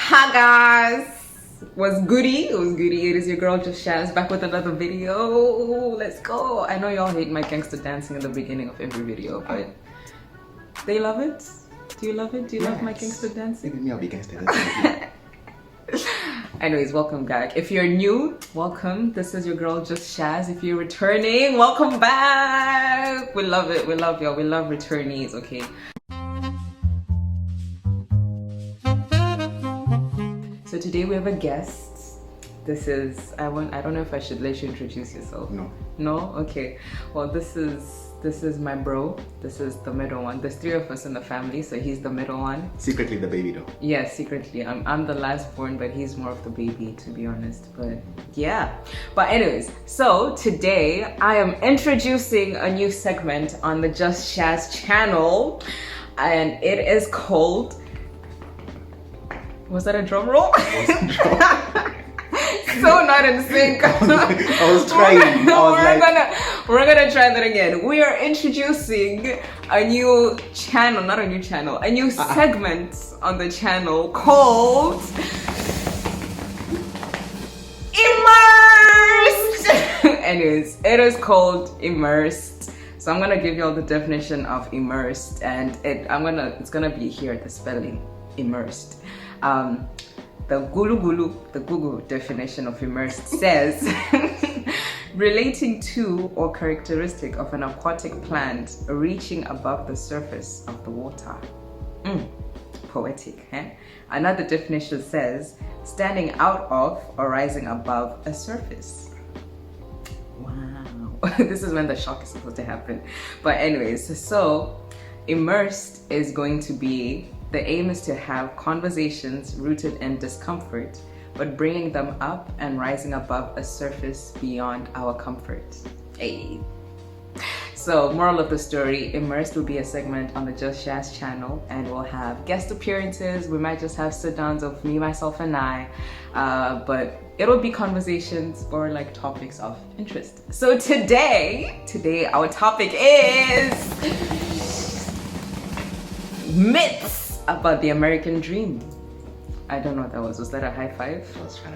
Hi guys, what's goody? It was goody. It is your girl Just Shaz back with another video. Let's go. I know y'all hate my gangster dancing in the beginning of every video, but they love it. Do you love it? Do you love my gangster dancing? I'll be gangster dancing. Anyways, welcome back. If you're new, welcome. This is your girl Just Shaz. If you're returning, welcome back. We love it. We love y'all. We love returnees. Okay. So today we have a guest. This is I don't know if I should let you introduce yourself. No? Okay. Well, this is my bro. This is the middle one. There's 3 of us in the family, so he's the middle one. Secretly the baby though. Yeah, secretly. I'm the last born, but he's more of the baby, to be honest. But yeah. But anyways, so today I am introducing a new segment on the Just Shaz channel, and it is called. Was that a drum roll? So not in sync. I was trying. We're gonna try that again. We are introducing a new channel, not a new channel, a new segment on the channel called Immersed. Anyways, it is called Immersed. So I'm gonna give you all the definition of immersed, and it's gonna be here, the spelling, immersed. The Google definition of immersed says relating to or characteristic of an aquatic plant reaching above the surface of the water. Poetic, eh? Another definition says standing out of or rising above a surface. Wow. This is when the shock is supposed to happen. But anyways, so immersed is going to be, the aim is to have conversations rooted in discomfort, but bringing them up and rising above a surface beyond our comfort. Hey. So, moral of the story, Immersed will be a segment on the Just Shaz channel, and we'll have guest appearances. We might just have sit-downs of me, myself, and I, but it'll be conversations or like topics of interest. So today our topic is myths about the American dream. I don't know what that was. Was that a high five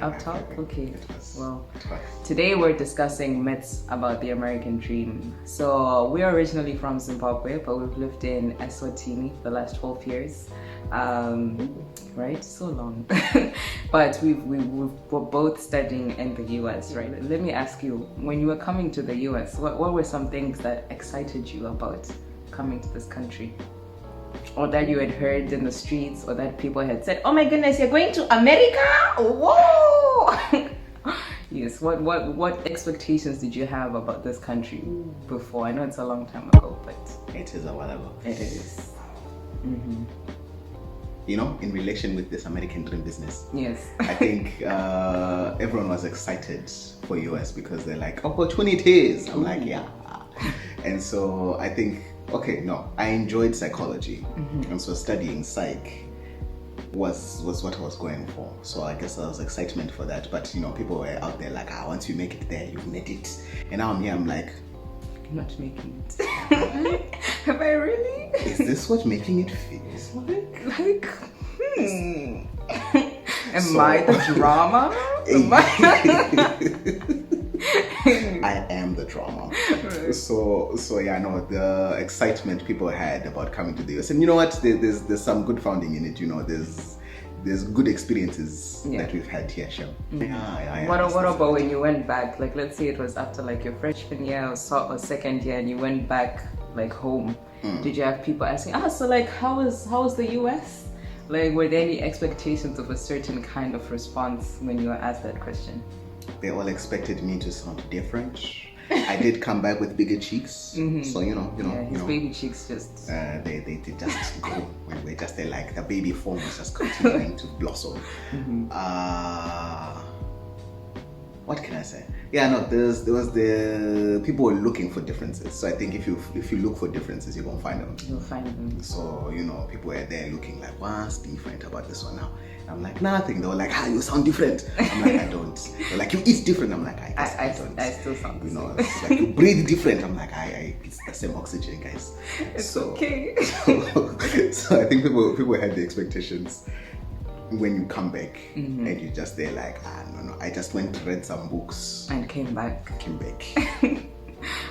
up top? Okay. Well, today we're discussing myths about the American dream. So we're originally from Zimbabwe, but we've lived in Eswatini for the last 12 years. Right? So long. But we're both studying in the US, right? Let me ask you, when you were coming to the US, what were some things that excited you about coming to this country? Or that you had heard in the streets, or that people had said, "Oh my goodness, you're going to America? Whoa!" Yes. What expectations did you have about this country before? I know it's a long time ago, but it is a while ago. It is. You know, in relation with this American dream business. Yes. I think everyone was excited for US because they're like, opportunities. I'm like, yeah. And so I think, I enjoyed psychology, and so studying psych was what I was going for. So I guess there was excitement for that. But you know, people were out there like, once you make it there, you've made it. And now I'm here, I'm like, I'm not making it. Have I really? Is this what making it feels like? Am I the drama? I am the drama. Right. So yeah, no, the excitement people had about coming to the US, and you know what? There's some good founding in it. You know, there's good experiences that we've had here, sure. What about when you went back? Like, let's say it was after like your freshman year or second year, and you went back like home. Did you have people asking, so like how was the US? Like, were there any expectations of a certain kind of response when you were asked that question? They all expected me to sound different. I did come back with bigger cheeks, so you know, his baby cheeks just they just go when they're like the baby form is just continuing to blossom. What can I say? Yeah, no, there was the people were looking for differences. So I think if you look for differences, you're gonna find them. You'll find them. So you know, people were there looking like, what's different about this one now? And I'm like, nothing. They were like, you sound different. I'm like, I don't. They're like, you eat different. I'm like, I don't. I still sound the same. It's like you breathe different. I'm like, it's the same oxygen, guys. It's okay. So I think people had the expectations. when you come back and you just there like, no, I just went to read some books and came back.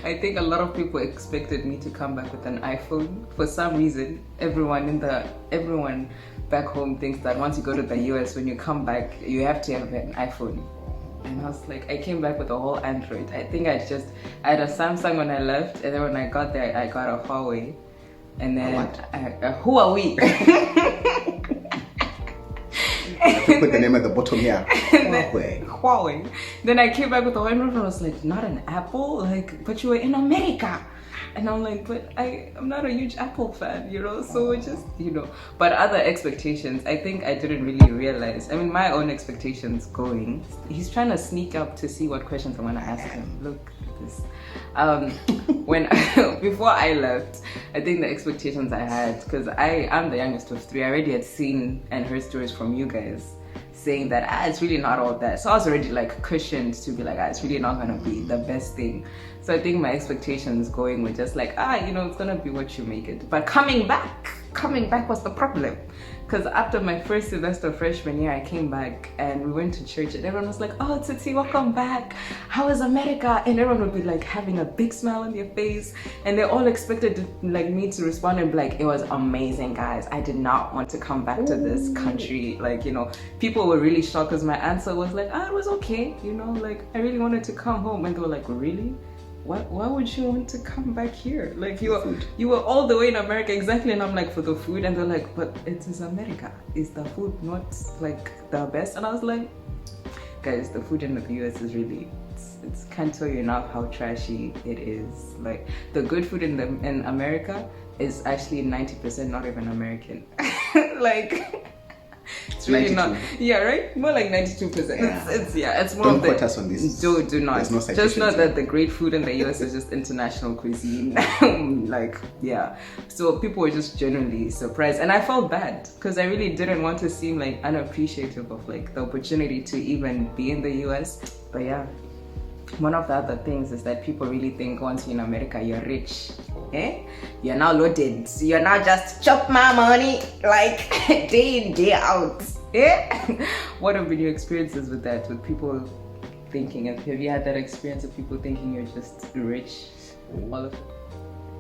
I think a lot of people expected me to come back with an iPhone. For some reason, everyone back home thinks that once you go to the US, when you come back, you have to have an iPhone. And I was like, I came back with a whole Android. I think I had a Samsung when I left, and then when I got there, I got a Huawei. And then Huawei. I have to put the name at the bottom here. Huawei. Then I came back with a Huawei, and everyone was like, not an Apple? Like, but you were in America. And I'm like, but I'm not a huge Apple fan, so it just, But other expectations, I think I didn't really realize. I mean, my own expectations going, he's trying to sneak up to see what questions I want to ask him. Look at this. Before I left, I think the expectations I had, because I'm the youngest of three, I already had seen and heard stories from you guys saying that it's really not all that. So I was already like cushioned to be like, it's really not gonna be the best thing. So I think my expectations going were just like, it's gonna be what you make it. But coming back was the problem. Because after my first semester freshman year, I came back and we went to church and everyone was like, oh, Tsitsi, welcome back. How is America? And everyone would be like having a big smile on their face. And they all expected me to respond and be like, it was amazing, guys. I did not want to come back to this country. People were really shocked because my answer was like, it was okay. I really wanted to come home. And they were like, really? Why would you want to come back here? Like you were all the way in America, exactly. And I'm like, for the food, and they're like, but it is America. Is the food not like the best? And I was like, guys, the food in the US is really, it's can't tell you enough how trashy it is. Like the good food in America is actually 90% not even American. It's really 92. Not. Yeah, right? More like 92%. Yeah. It's more Don't of the... quote us on this. Do not. There's no just know that the great food in the US is just international cuisine. So people were just genuinely surprised. And I felt bad because I really didn't want to seem like unappreciative of the opportunity to even be in the US. But yeah. One of the other things is that people really think once you're in America, you're rich. You're now loaded. You're now just chop my money day in, day out. What have been your experiences with that? With people thinking, have you had that experience of people thinking you're just rich? All of it?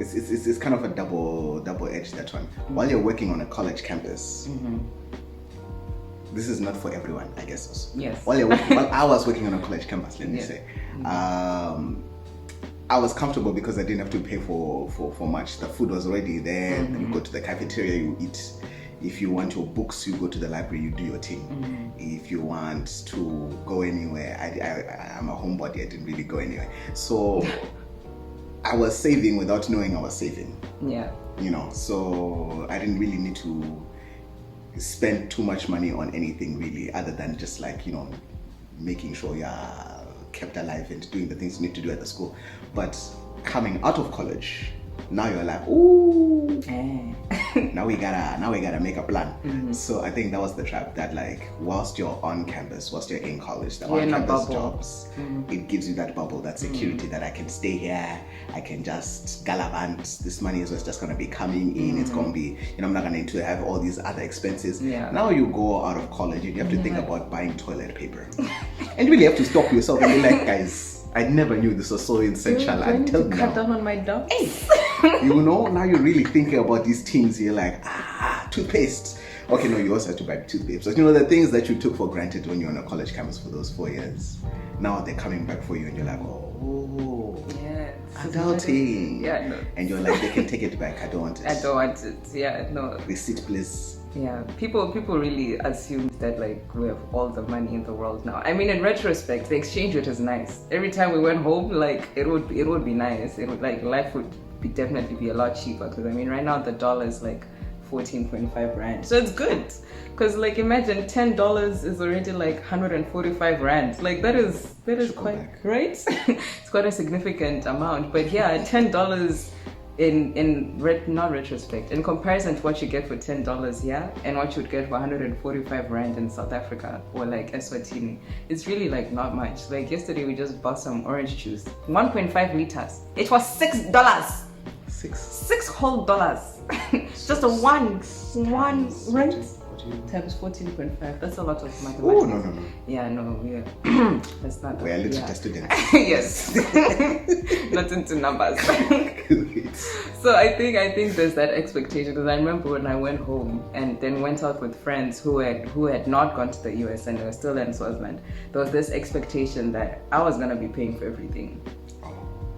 It's kind of a double edge, that one. While you're working on a college campus, this is not for everyone, I guess also. Yes. While I was working on a college campus, let me say, I was comfortable because I didn't have to pay for much. The food was already there. You go to the cafeteria, you eat. If you want your books, you go to the library, you do your thing. If you want to go anywhere, I'm a homebody, I didn't really go anywhere. So I was saving without knowing I was saving. Yeah. So I didn't really need to spend too much money on anything really, other than just making sure you're kept alive and doing the things you need to do at the school. But coming out of college, now you're like, ooh, now we gotta make a plan. So I think that was the trap, that whilst you're on campus, whilst you're in college, the on-campus jobs, it gives you that bubble, that security that I can stay here, I can just gallivant, this money is just gonna be coming in, it's gonna be, I'm not gonna need to have all these other expenses. Now you go out of college, you have to think about buying toilet paper. And you really have to stop yourself and be like, guys, I never knew this was so essential until now. Cut down on my dumps. Now you're really thinking about these things. You're like, toothpaste. Okay, no, you also have to buy toothpaste. So, the things that you took for granted when you're on a college campus for those 4 years, now they're coming back for you and you're like, adulting. Yeah, no. And you're like, they can take it back. I don't want it. I don't want it. Yeah, no. Receipt, please. Yeah, people really assumed that we have all the money in the world now. I mean, in retrospect, the exchange rate is nice. Every time we went home, it would be nice. It would life would definitely be a lot cheaper, because right now the dollar is 14.5 rand. So it's good, because imagine $10 is already 145 rand. That is quite right. It's quite a significant amount. But yeah, $10. Not retrospect, in comparison to what you get for $10 here and what you would get for 145 rand in South Africa or Eswatini, it's really not much. Yesterday we just bought some orange juice, 1.5 liters. It was $6. $6 whole dollars. Just a one, right? What times 14.5. That's a lot of mathematics. Oh, no. Yeah, no, that's not. We're literature students. Yes. Not into numbers. So I think there's that expectation, because I remember when I went home and then went out with friends who had not gone to the US and they were still in Swaziland, there was this expectation that I was gonna be paying for everything.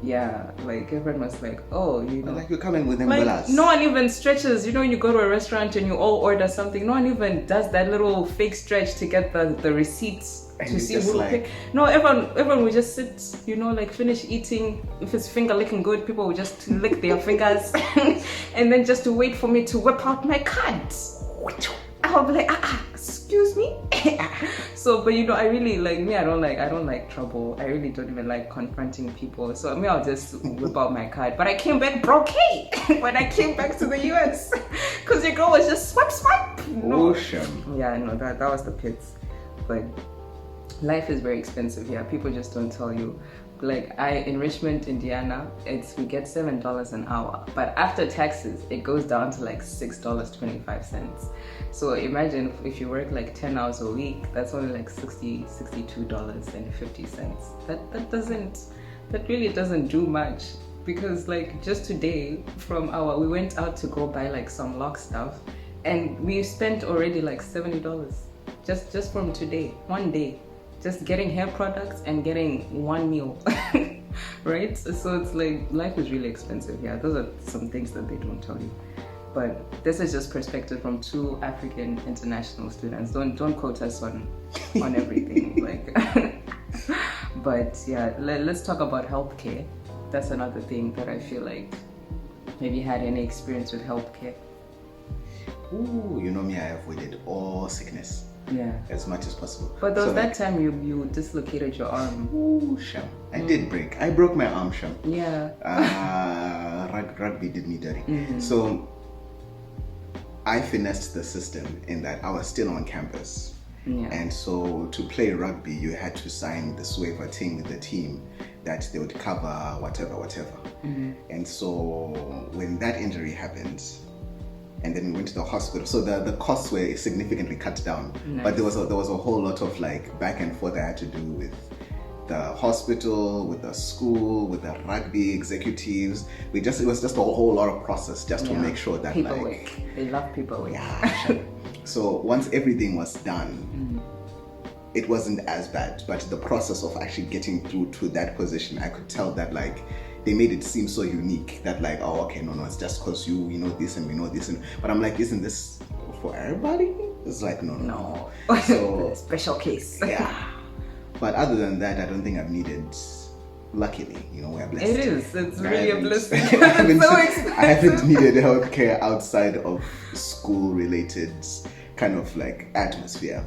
Yeah, like everyone was like, oh, like you're coming with them like, no one even stretches. You go to a restaurant and you all order something, no one even does that little fake stretch to get the receipts and to see who will pick. No, everyone would just sit, like finish eating. If it's finger licking good, people would just lick their fingers and then just to wait for me to whip out my cards. I'll be like, excuse me. So, but I really like me. I don't like trouble. I really don't even like confronting people. So I'll just whip out my card. But I came back broke when I came back to the US, because your girl was just swipe. No. Yeah, no, that was the pits. But life is very expensive here. People just don't tell you. Like in Richmond, Indiana, we get $7 an hour, but after taxes, it goes down to like $6.25. So imagine if you work like 10 hours a week, that's only like $62.50. That really doesn't do much, because like just today we went out to go buy like some lock stuff, and we spent already like $70 just from today, one day. Just getting hair products and getting one meal, right? So it's like life is really expensive. Yeah, those are some things that they don't tell you. But this is just perspective from two African international students. Don't quote us on everything. Like, but yeah, let's talk about healthcare. That's another thing that I feel like. Have you had any experience with healthcare? Ooh, me, I avoided all sickness. Yeah, as much as possible. But there was that time you dislocated your arm. Ooh, sham. I did break. I broke my arm, sham. Yeah. Rugby did me dirty. Mm-hmm. So I finessed the system in that I was still on campus. Yeah. And so to play rugby, you had to sign this waiver thing with the team that they would cover whatever. Mm-hmm. And so when that injury happened, and then we went to the hospital, so the costs were significantly cut down. Nice. But there was a whole lot of like back and forth I had to do with the hospital, with the school, with the rugby executives. It was just a whole lot of process just to make sure that paperwork. They love paperwork. Yeah. So once everything was done, it wasn't as bad. But the process of actually getting through to that position, I could tell that like they made it seem so unique that like, oh, okay, no, it's just because you know this and we know this, but I'm like, isn't this for everybody? It's like no. So special case. Yeah. But other than that, I don't think I've needed. Luckily, we're blessed. It is. It's really a blessing. I haven't needed healthcare outside of school-related kind of like atmosphere.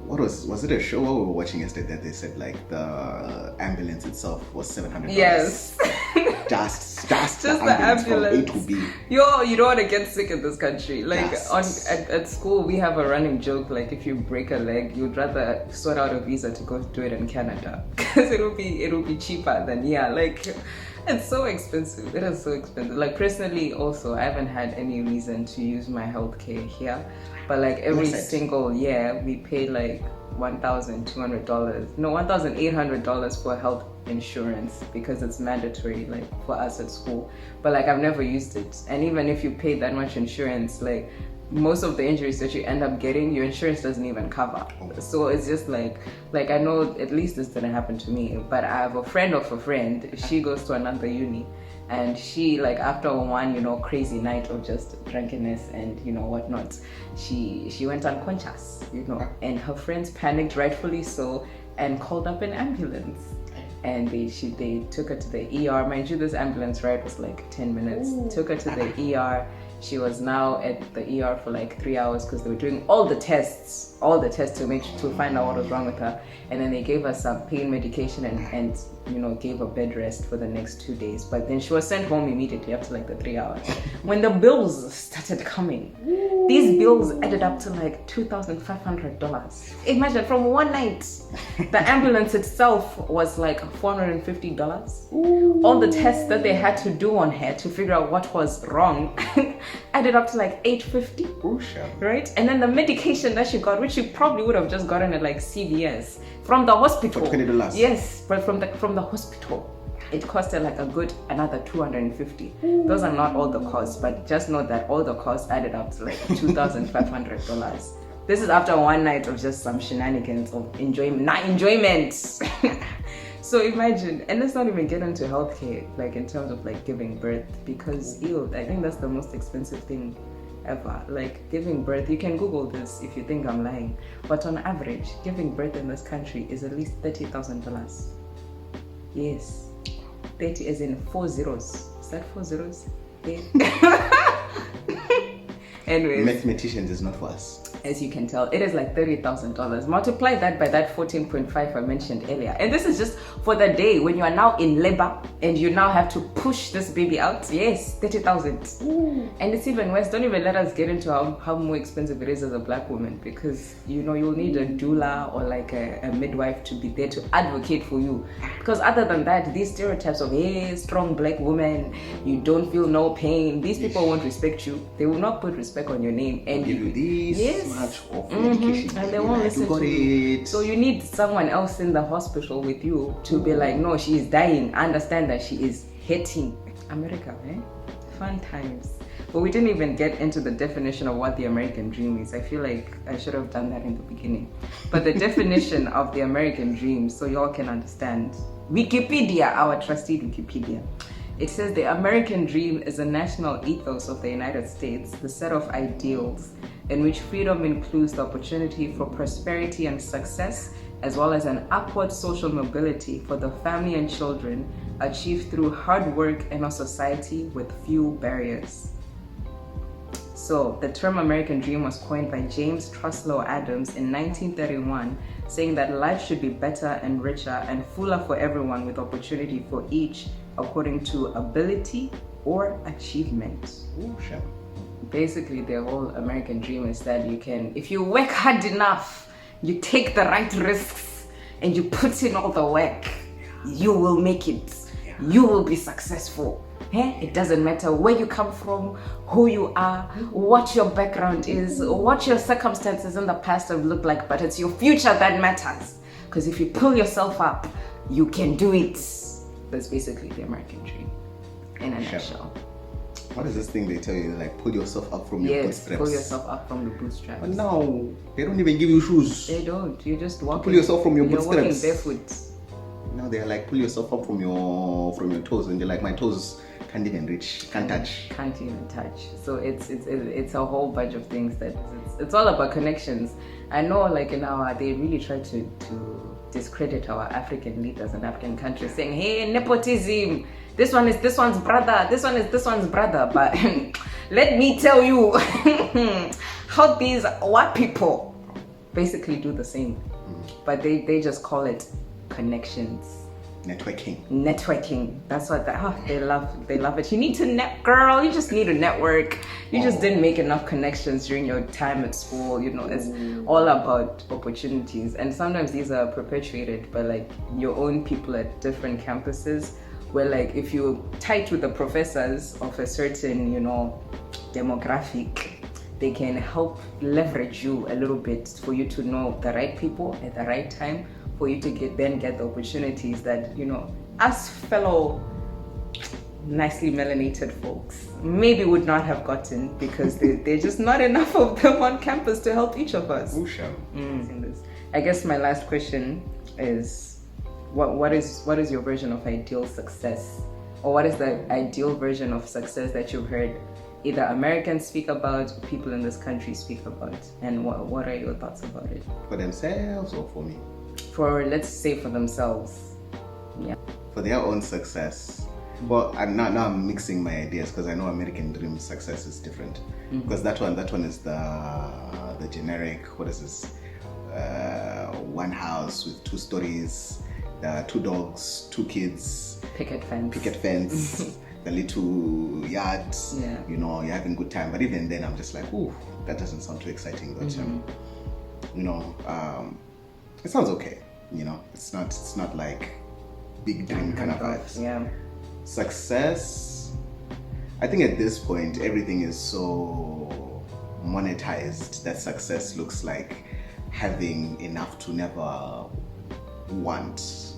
What was it a show we were watching yesterday that they said like the ambulance itself was $700? Yes. just the ambulance from A to B. You don't want to get sick in this country. Like at school, we have a running joke. Like if you break a leg, you'd rather sort out a visa to go do it in Canada because it'll be cheaper than like. It's so expensive. It is so expensive. Like personally, also, I haven't had any reason to use my healthcare here. But like every single year, we pay like $1,200. No, $1,800 for health insurance because it's mandatory, like for us at school. But like I've never used it. And even if you pay that much insurance, like most of the injuries that you end up getting, your insurance doesn't even cover. So it's just like I know at least this didn't happen to me, but I have a friend of a friend. She goes to another uni, and she like after one crazy night of just drunkenness and whatnot, she went unconscious, and her friends panicked, rightfully so, and called up an ambulance. And they took her to the ER. Mind you, this ambulance ride was like 10 minutes. Ooh. Took her to the ER. She was now at the ER for like 3 hours because they were doing all the tests to find out what was wrong with her. And then they gave her some pain medication and gave her bed rest for the next 2 days. But then she was sent home immediately after like the 3 hours. When the bills started coming, these bills added up to like $2,500. Imagine, from one night, the ambulance itself was like $450. All the tests that they had to do on her to figure out what was wrong added up to like $850. Oh, sure. Right? And then the medication that she got, which she probably would have just gotten at like CVS from the hospital. For $20. Yes, but from the hospital. It costed like a good another $250. Those are not all the costs, but just know that all the costs added up to like $2,500. This is after one night of just some shenanigans of enjoyment. So imagine, and let's not even get into healthcare, like in terms of like giving birth, because I think that's the most expensive thing ever. Like giving birth, you can Google this if you think I'm lying, but on average, giving birth in this country is at least $30,000. Yes. 30 as in 4 zeros. Is that 4 zeros? Yeah. Anyways. Mathematicians is not for us. As you can tell, it is like $30,000. Multiply that by that 14.5 I mentioned earlier. And this is just for the day when you are now in labor and you now have to push this baby out. Yes, 30,000. And it's even worse. Don't even let us get into how more expensive it is as a black woman, because you'll need a doula or like a midwife to be there to advocate for you. Because other than that, these stereotypes of strong black woman, you don't feel no pain, these people won't respect you. They will not put respect on your name and give you this. Yes. Much of medication, and they won't listen to you. So you need someone else in the hospital with you to be like, no, she is dying. Understand that she is hating America, eh? Fun times. But we didn't even get into the definition of what the American dream is. I feel like I should have done that in the beginning. But the definition of the American dream, so y'all can understand. Wikipedia, our trusted Wikipedia. It says the American dream is a national ethos of the United States, the set of ideals in which freedom includes the opportunity for prosperity and success, as well as an upward social mobility for the family and children, achieved through hard work in a society with few barriers. So the term American dream was coined by James Truslow Adams in 1931, saying that life should be better and richer and fuller for everyone, with opportunity for each according to ability or achievement. Oh, sure. Basically, the whole American dream is that you can, if you work hard enough, you take the right risks, and you put in all the work, you will make it. You will be successful. It doesn't matter where you come from, who you are, what your background is, what your circumstances in the past have looked like, but it's your future that matters. Because if you pull yourself up, you can do it. That's basically the American dream in a nutshell. What is this thing they tell you? Like, pull yourself up from your bootstraps. Yes, pull yourself up from the bootstraps. But now, they don't even give you shoes. They don't. You just walk. Pull yourself from your bootstraps. You're walking barefoot. Now they're like, pull yourself up from your toes, and you're like, my toes can't even reach, can't touch. Can't even touch. So it's a whole bunch of things that it's all about connections. I know, like they really try to discredit our African leaders and African countries, saying, hey, nepotism, this one is this one's brother, this one is this one's brother. But let me tell you how these white people basically do the same. But they just call it connections. Networking. That's what they love it. You need to girl, you just need to network. You just didn't make enough connections during your time at school. It's all about opportunities, and sometimes these are perpetuated by like your own people at different campuses, where like if you're tight with the professors of a certain demographic, they can help leverage you a little bit for you to know the right people at the right time, for you to get the opportunities that us fellow nicely melanated folks maybe would not have gotten, because they're just not enough of them on campus to help each of us. I guess my last question is, what is your version of ideal success, or what is the ideal version of success that you've heard either Americans speak about or people in this country speak about, and what are your thoughts about it? For themselves or for me? Let's say for themselves. Yeah. For their own success. Well, I'm mixing my ideas, because I know American dream success is different. Because that one is the generic, what is this? One house with 2 stories, 2 dogs, 2 kids, picket fence, the little yard. You're having a good time. But even then, I'm just like, ooh, that doesn't sound too exciting. But it sounds okay. It's not like big dream kind of vibes. Yeah. Success, I think at this point, everything is so monetized that success looks like having enough to never want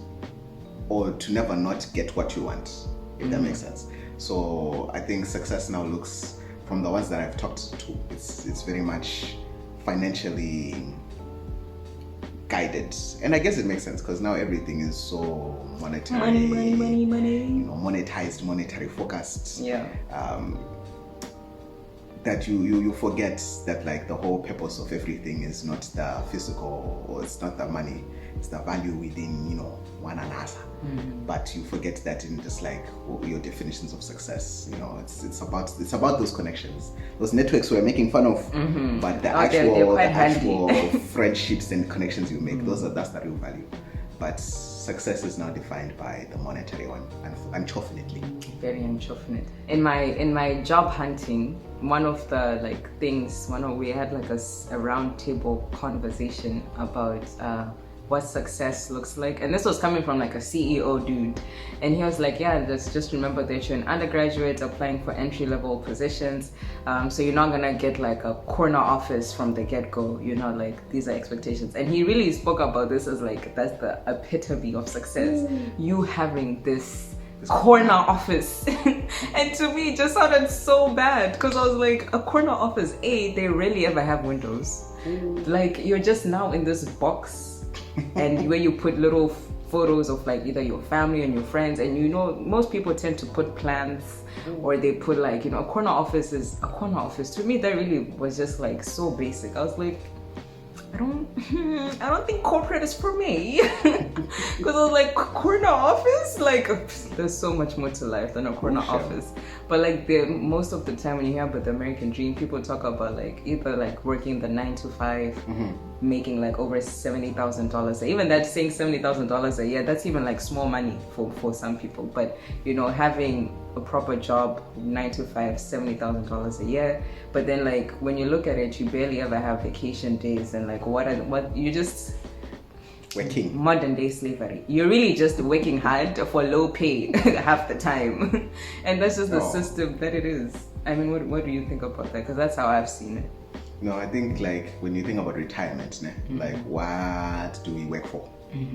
or to never not get what you want, if that makes sense. So I think success now looks, from the ones that I've talked to, it's very much financially guided, and I guess it makes sense because now everything is so monetary, money. you know, monetized, monetary focused. Yeah. That you forget that like the whole purpose of everything is not the physical, or it's not the money, it's the value within, you know, one another. But you forget that in just like your definitions of success, you know, it's about those connections, those networks we're making fun of, but the actual friendships and connections you make, that's the real value. But success is now defined by the monetary one, unfortunately. Very unfortunate. In my job hunting, one of the like things, we had like a round table conversation about what success looks like, and this was coming from like a CEO dude, and he was like, yeah, just remember that you're an undergraduate applying for entry-level positions, so you're not gonna get like a corner office from the get-go, you know, like these are expectations. And he really spoke about this as like, that's the epitome of success, you having this corner office. And to me it just sounded so bad, because I was like, a corner office, they rarely ever have windows. Like, you're just now in this box and where you put little photos of like either your family and your friends, and you know, most people tend to put plans, or they put like, you know, a corner office is a corner office. To me, that really was just like so basic. I was like, I don't think corporate is for me. Because I was like, corner office? Like, there's so much more to life than a corner office. But like, most of the time when you hear about the American dream, people talk about like either like working the 9 to 5, making like over $70,000. Even that, saying $70,000 a year, that's even like small money for some people. But you know, having a proper job, 9 to 5, $70,000 a year. But then like, when you look at it, you barely ever have vacation days, and like what you just working. Modern day slavery. You're really just working hard for low pay half the time. And that's just the system that it is. I mean, what do you think about that? Because that's how I've seen it. No, I think like when you think about retirement, like what do we work for?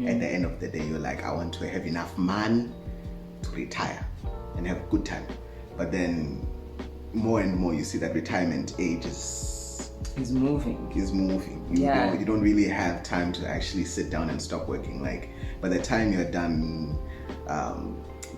At the end of the day, you're like, I want to have enough money to retire and have a good time. But then more and more you see that retirement age is moving. You don't really have time to actually sit down and stop working. Like, by the time you're done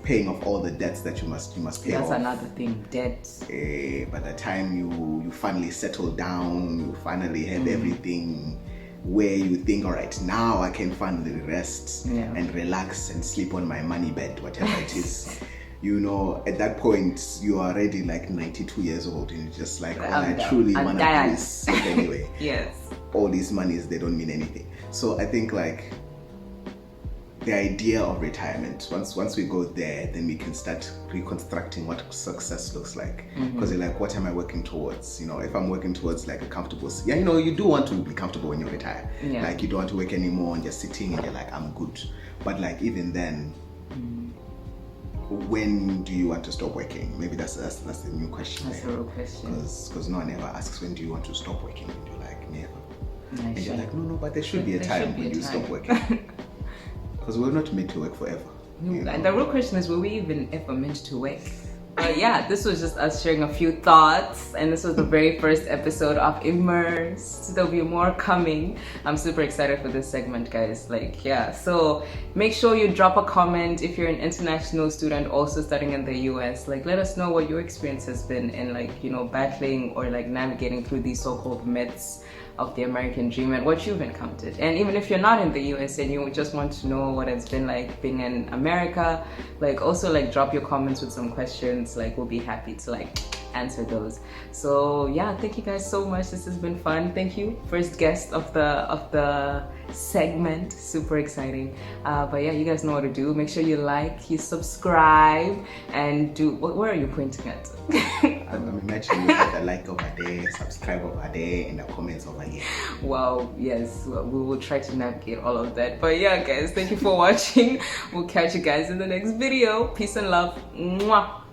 paying off all the debts that you must pay off. That's another thing, debts. By the time you finally settle down, you finally have everything where you think, all right, now I can finally rest and relax and sleep on my money bed, whatever it is. You know, at that point, you are already like 92 years old, and you're just like, I truly want to do this anyway. Yes. All these monies, they don't mean anything. So I think like the idea of retirement, once we go there, then we can start reconstructing what success looks like. Because you're like, what am I working towards? You know, if I'm working towards like a comfortable, you know, you do want to be comfortable when you retire. Like, you don't want to work anymore and just sitting and you're like, I'm good. But like, even then, when do you want to stop working? Maybe that's the new question. That's a real question. Because no one ever asks, when do you want to stop working? And you're like, never. And you're like, no, but there should be a time when you stop working. Because we're not meant to work forever. And the real question is, were we even ever meant to work? Yeah, this was just us sharing a few thoughts, and this was the very first episode of Immersed. There'll be more coming. I'm super excited for this segment, guys. Like, yeah, so make sure you drop a comment if you're an international student also studying in the US. Like, let us know what your experience has been in, like, you know, battling or like navigating through these so-called myths of the American dream and what you've encountered. And even if you're not in the US and you just want to know what it's been like being in America, like, also like drop your comments with some questions. Like, we'll be happy to like answer those. So yeah, thank you guys so much. This has been fun. Thank you, first guest of the segment. Super exciting. But yeah, you guys know what to do. Make sure you like, you subscribe, and do where are you pointing at? I'm imagining you have the like over there, subscribe over there, and the comments over here. Wow, yes, well, we will try to navigate all of that. But yeah, guys, thank you for watching. We'll catch you guys in the next video. Peace and love. Mwah.